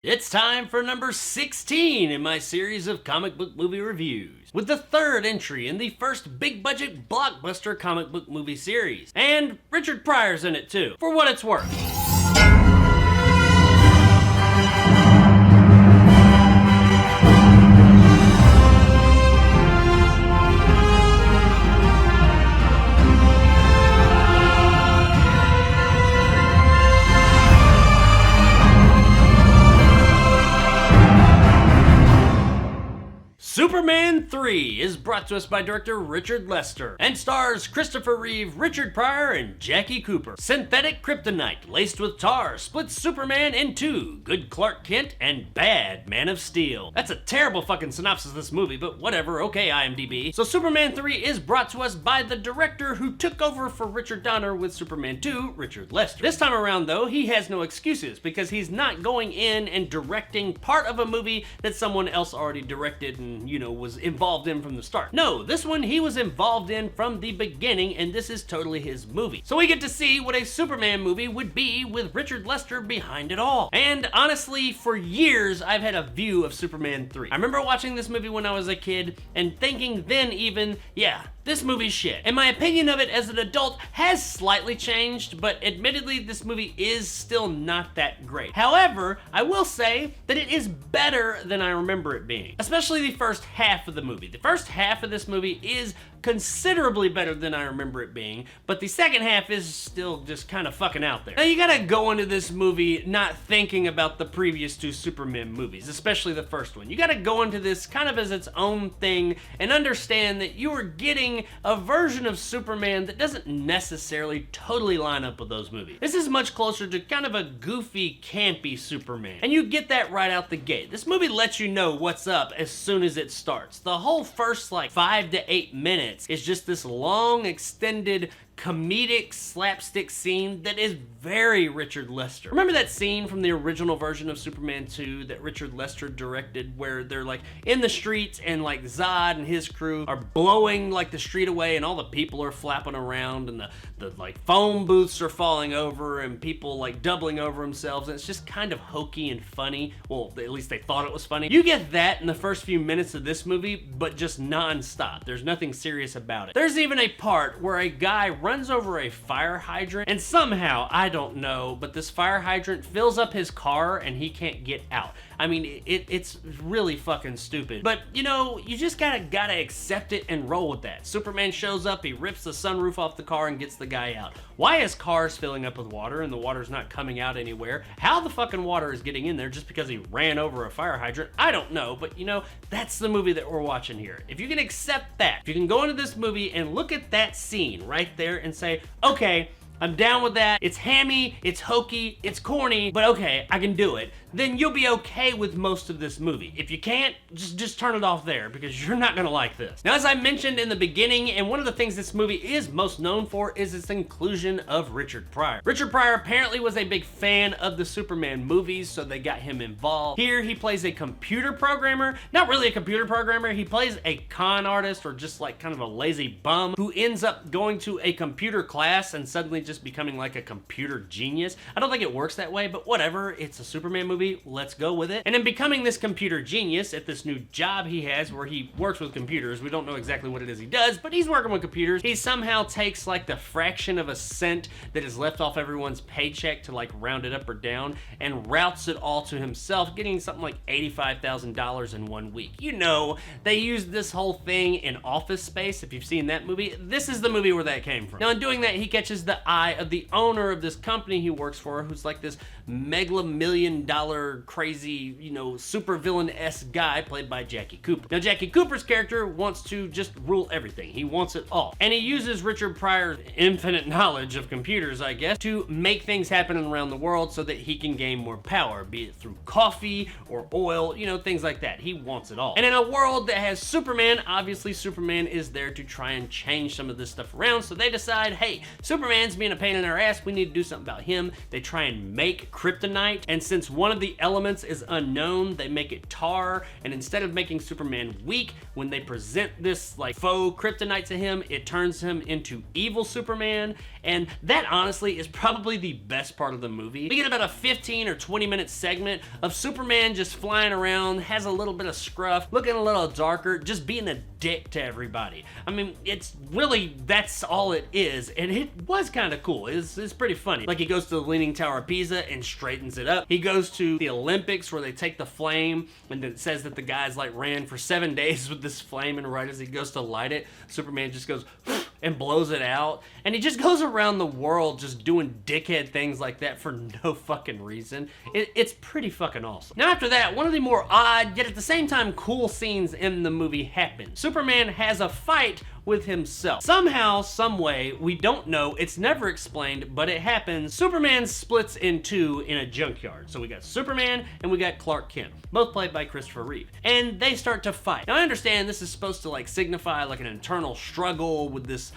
It's time for number 16 in my series of comic book movie reviews, with the third entry in the first big budget blockbuster comic book movie series. And Richard Pryor's in it too, for what it's worth. Superman 3 is brought to us by director Richard Lester and stars Christopher Reeve, Richard Pryor, and Jackie Cooper. Synthetic kryptonite laced with tar splits Superman in two: good Clark Kent and bad Man of Steel. That's a terrible fucking synopsis of this movie, but whatever, okay IMDb. So Superman 3 is brought to us by the director who took over for Richard Donner with Superman 2, Richard Lester. This time around though, he has no excuses because he's not going in and directing part of a movie that someone else already directed and was involved in from the start. No, this one he was involved in from the beginning, and this is totally his movie. So we get to see what a Superman movie would be with Richard Lester behind it all. And honestly, for years, I've had a view of Superman 3. I remember watching this movie when I was a kid and thinking then even, yeah, this movie's shit. And my opinion of it as an adult has slightly changed, but admittedly, this movie is still not that great. However, I will say that it is better than I remember it being, especially the first half of the movie. The first half of this movie is considerably better than I remember it being, but the second half is still just kind of fucking out there. Now you gotta go into this movie not thinking about the previous two Superman movies, especially the first one. You gotta go into this kind of as its own thing and understand that you are getting a version of Superman that doesn't necessarily totally line up with those movies. This is much closer to kind of a goofy, campy Superman, and you get that right out the gate. This movie lets you know what's up as soon as it starts. The whole first 5 to 8 minutes is just this long, extended, comedic slapstick scene that is very Richard Lester. Remember that scene from the original version of Superman 2 that Richard Lester directed where they're in the streets and Zod and his crew are blowing the street away and all the people are flapping around and the phone booths are falling over and people doubling over themselves, and it's just kind of hokey and funny. Well, at least they thought it was funny. You get that in the first few minutes of this movie, but just non-stop. There's nothing serious about it. There's even a part where a guy runs over a fire hydrant and somehow, I don't know, but this fire hydrant fills up his car and he can't get out. I mean, it's really fucking stupid. But, you just gotta accept it and roll with that. Superman shows up, he rips the sunroof off the car and gets the guy out. Why is cars filling up with water and the water's not coming out anywhere? How the fucking water is getting in there just because he ran over a fire hydrant? I don't know, but that's the movie that we're watching here. If you can accept that, if you can go into this movie and look at that scene right there and say, okay, I'm down with that. It's hammy, it's hokey, it's corny, but okay, I can do it. Then you'll be okay with most of this movie. If you can't, just turn it off there because you're not gonna like this. Now, as I mentioned in the beginning, and one of the things this movie is most known for is its inclusion of Richard Pryor. Richard Pryor apparently was a big fan of the Superman movies, so they got him involved. Here, he plays a computer programmer. Not really a computer programmer, he plays a con artist or just kind of a lazy bum who ends up going to a computer class and suddenly just becoming a computer genius. I don't think it works that way, but whatever, it's a Superman movie. Let's go with it. And in becoming this computer genius at this new job he has where he works with computers, we don't know exactly what it is he does, but he's working with computers. He somehow takes the fraction of a cent that is left off everyone's paycheck to round it up or down and routes it all to himself, getting something like $85,000 in 1 week. They used this whole thing in Office Space. If you've seen that movie, this is the movie where that came from. Now, in doing that, he catches the eye of the owner of this company he works for, who's this mega-million-dollar crazy, supervillain-esque guy played by Jackie Cooper. Now, Jackie Cooper's character wants to just rule everything. He wants it all. And he uses Richard Pryor's infinite knowledge of computers, I guess, to make things happen around the world so that he can gain more power, be it through coffee or oil, things like that. He wants it all. And in a world that has Superman, obviously Superman is there to try and change some of this stuff around, so they decide, hey, Superman's being a pain in our ass, we need to do something about him. They try and make kryptonite, and since one of of the elements is unknown. They make it tar, and instead of making Superman weak, when they present this like faux kryptonite to him, it turns him into evil Superman. And that honestly is probably the best part of the movie. We get about a 15 or 20 minute segment of Superman just flying around, has a little bit of scruff, looking a little darker, just being a dick to everybody. I mean, it's really, that's all it is, and it was kind of cool. It's pretty funny. Like, he goes to the Leaning Tower of Pisa and straightens it up. He goes to the Olympics where they take the flame, and it says that the guys like ran for 7 days with this flame, and right as he goes to light it, Superman just goes and blows it out. And he just goes around the world just doing dickhead things like that for no fucking reason. It's pretty fucking awesome. Now after that, one of the more odd, yet at the same time cool scenes in the movie happens. Superman has a fight with himself. Somehow, some way, we don't know, it's never explained, but it happens. Superman splits in two in a junkyard. So we got Superman and we got Clark Kent, both played by Christopher Reeve. And they start to fight. Now I understand this is supposed to like signify like an internal struggle with this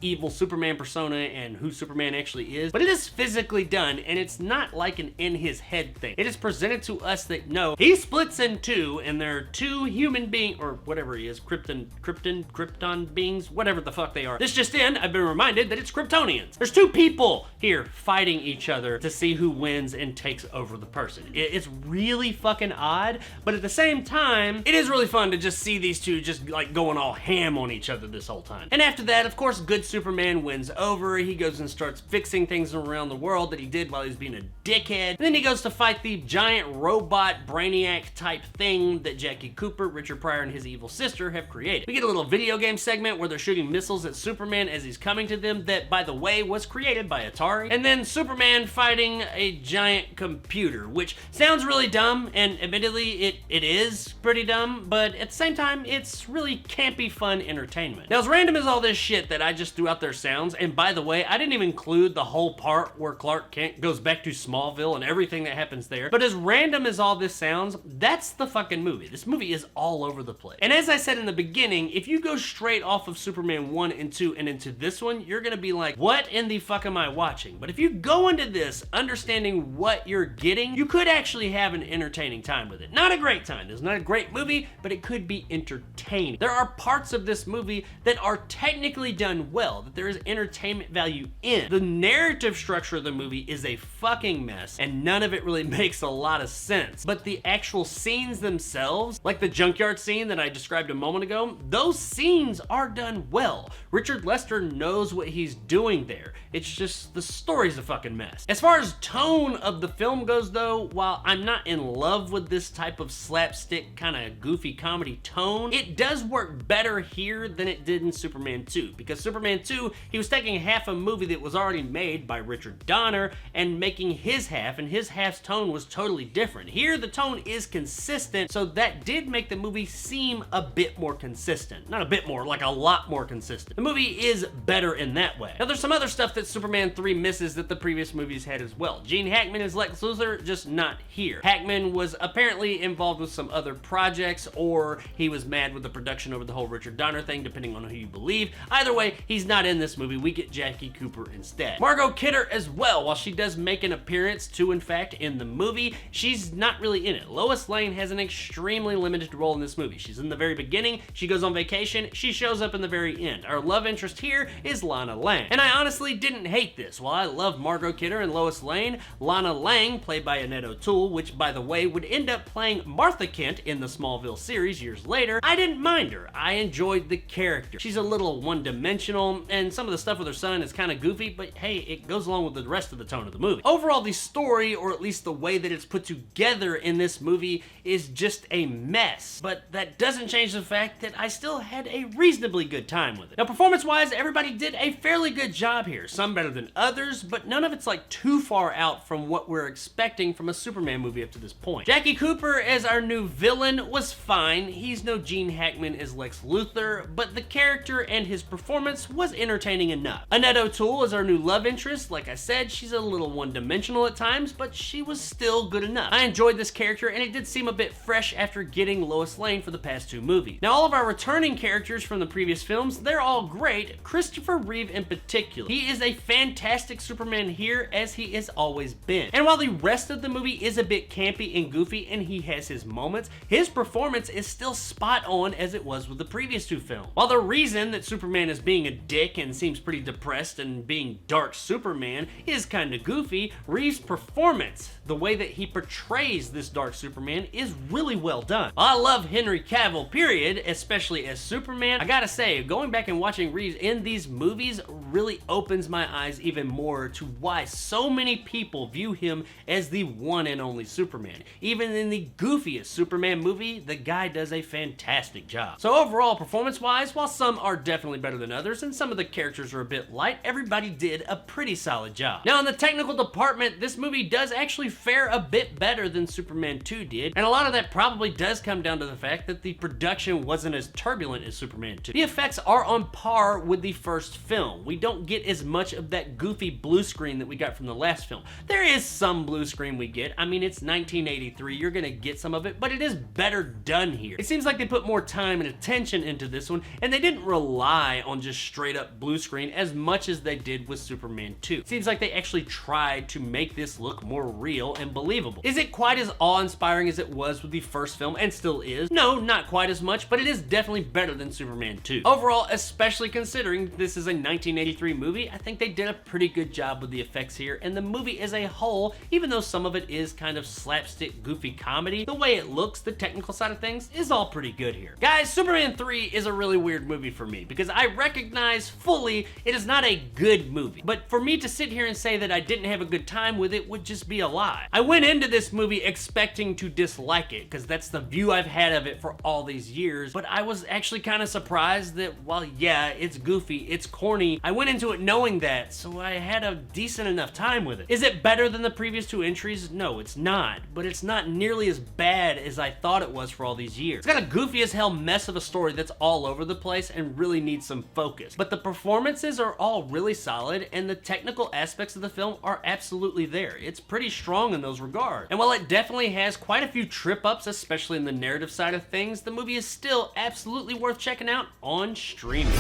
evil Superman persona and who Superman actually is, but it is physically done, and it's not like an in his head thing. It is presented to us that no, he splits in two, and there are two human beings, or whatever he is, Krypton beings, whatever the fuck they are. This just in, I've been reminded that it's Kryptonians. There's two people here fighting each other to see who wins and takes over the person. It's really fucking odd, but at the same time, it is really fun to just see these two just like going all ham on each other this whole time. And after that, of course, good Superman wins over. He goes and starts fixing things around the world that he did while he was being a dickhead. And then he goes to fight the giant robot brainiac type thing that Jackie Cooper, Richard Pryor, and his evil sister have created. We get a little video game segment where they're shooting missiles at Superman as he's coming to them, that, by the way, was created by Atari. And then Superman fighting a giant computer, which sounds really dumb, and admittedly, it is pretty dumb, but at the same time, it's really campy, fun entertainment. Now, as random as all this shit that I just threw out there sounds, and by the way, I didn't even include the whole part where Clark Kent goes back to Smallville and everything that happens there, but as random as all this sounds, that's the fucking movie. This movie is all over the place. And as I said in the beginning, if you go straight off of Superman 1 and 2 and into this one, you're gonna be like, what in the fuck am I watching? But if you go into this understanding what you're getting, you could actually have an entertaining time with it. Not a great time. It's not a great movie, but it could be entertaining. There are parts of this movie that are technically done well, that there is entertainment value in. The narrative structure of the movie is a fucking mess, and none of it really makes a lot of sense. But the actual scenes themselves, like the junkyard scene that I described a moment ago, those scenes are done well. Richard Lester knows what he's doing there. It's just the story's a fucking mess. As far as tone of the film goes though, while I'm not in love with this type of slapstick kind of goofy comedy tone, it does work better here than it did in Superman 2, because Superman 2, he was taking half a movie that was already made by Richard Donner and making his half, and his half's tone was totally different. Here, the tone is consistent, so that did make the movie seem a bit more consistent. Not a bit more, like a lot more consistent. The movie is better in that way. Now, there's some other stuff that Superman 3 misses that the previous movies had as well. Gene Hackman is Lex Luthor, just not here. Hackman was apparently involved with some other projects, or he was mad with the production over the whole Richard Donner thing, depending on who you believe. Either way, he's not in this movie. We get Jackie Cooper instead. Margot Kidder as well, while she does make an appearance too, in fact, in the movie, she's not really in it. Lois Lane has an extremely limited role in this movie. She's in the very beginning, she goes on vacation, she shows up in the very end. Our love interest here is Lana Lang. And I honestly didn't hate this. While I love Margot Kidder and Lois Lane, Lana Lang, played by Annette O'Toole, which by the way would end up playing Martha Kent in the Smallville series years later, I didn't mind her. I enjoyed the character. She's a little one-dimensional, and some of the stuff with her son is kind of goofy, but hey, it goes along with the rest of the tone of the movie. Overall, the story, or at least the way that it's put together in this movie, is just a mess, but that doesn't change the fact that I still had a reasonably good time with it. Now, performance-wise, everybody did a fairly good job here. Some better than others, but none of it's like too far out from what we're expecting from a Superman movie up to this point. Jackie Cooper as our new villain was fine. He's no Gene Hackman as Lex Luthor, but the character and his performance was entertaining enough. Annette O'Toole is our new love interest. Like I said, she's a little one-dimensional at times, but she was still good enough. I enjoyed this character, and it did seem a bit fresh after getting Lois Lane for the past two movies. Now, all of our returning characters from the previous previous films, they're all great, Christopher Reeve in particular. He is a fantastic Superman here, as he has always been. And while the rest of the movie is a bit campy and goofy and he has his moments, his performance is still spot on as it was with the previous two films. While the reason that Superman is being a dick and seems pretty depressed and being dark Superman is kinda goofy, Reeve's performance, the way that he portrays this dark Superman, is really well done. I love Henry Cavill, period, especially as Superman. I gotta say, going back and watching Reeves in these movies really opens my eyes even more to why so many people view him as the one and only Superman. Even in the goofiest Superman movie, the guy does a fantastic job. So overall, performance-wise, while some are definitely better than others and some of the characters are a bit light, everybody did a pretty solid job. Now in the technical department, this movie does actually fare a bit better than Superman 2 did, and a lot of that probably does come down to the fact that the production wasn't as turbulent as Superman 2. The effects are on par with the first film. We don't get as much of that goofy blue screen that we got from the last film. There is some blue screen we get. I mean, it's 1983, you're gonna get some of it, but it is better done here. It seems like they put more time and attention into this one, and they didn't rely on just straight up blue screen as much as they did with Superman 2. It seems like they actually tried to make this look more real and believable. Is it quite as awe-inspiring as it was with the first film, and still is? No, not quite as much, but it is definitely better than Superman 2. Overall, especially considering this is a 1983 movie, I think they did a pretty good job with the effects here, and the movie as a whole, even though some of it is kind of slapstick, goofy comedy, the way it looks, the technical side of things, is all pretty good here. Guys, Superman 3 is a really weird movie for me, because I recognize fully it is not a good movie, but for me to sit here and say that I didn't have a good time with it would just be a lie. I went into this movie expecting to dislike it, because that's the view I've had of it for all these years, but I was actually kind of surprised that while yeah, it's goofy, it's corny, I went into it knowing that, so I had a decent enough time with it. Is it better than the previous two entries? No, it's not, but it's not nearly as bad as I thought it was for all these years. It's got a goofy as hell mess of a story that's all over the place and really needs some focus, but the performances are all really solid and the technical aspects of the film are absolutely there. It's pretty strong in those regards. And while it definitely has quite a few trip-ups, especially in the narrative side of things, the movie is still absolutely worth checking out on streaming.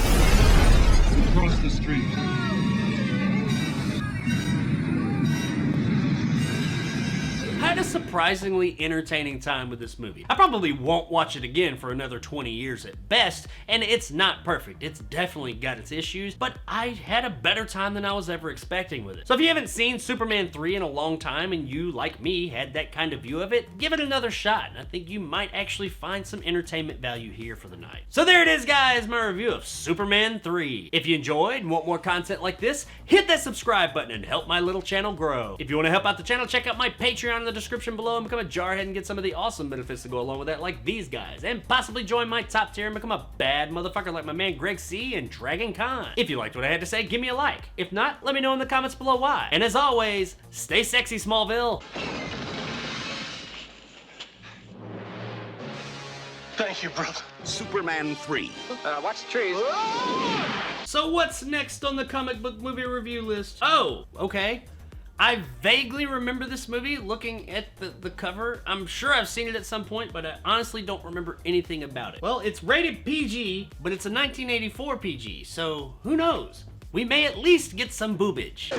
Across the street. I had a surprisingly entertaining time with this movie. I probably won't watch it again for another 20 years at best, and it's not perfect. It's definitely got its issues, but I had a better time than I was ever expecting with it. So if you haven't seen Superman 3 in a long time and you, like me, had that kind of view of it, give it another shot. I think you might actually find some entertainment value here for the night. So there it is, guys, my review of Superman 3. If you enjoyed and want more content like this, hit that subscribe button and help my little channel grow. If you want to help out the channel, check out my Patreon in the description below and become a jarhead and get some of the awesome benefits that go along with that, like these guys, and possibly join my top tier and become a bad motherfucker like my man Greg C and Dragon Khan. If you liked what I had to say, give me a like. If not, let me know in the comments below why. And as always, stay sexy, Smallville. Thank you, brother. Superman 3. Watch the trees. So what's next on the comic book movie review list? Oh, okay. I vaguely remember this movie looking at the cover. I'm sure I've seen it at some point, but I honestly don't remember anything about it. Well, it's rated PG, but it's a 1984 PG, so who knows? We may at least get some boobage.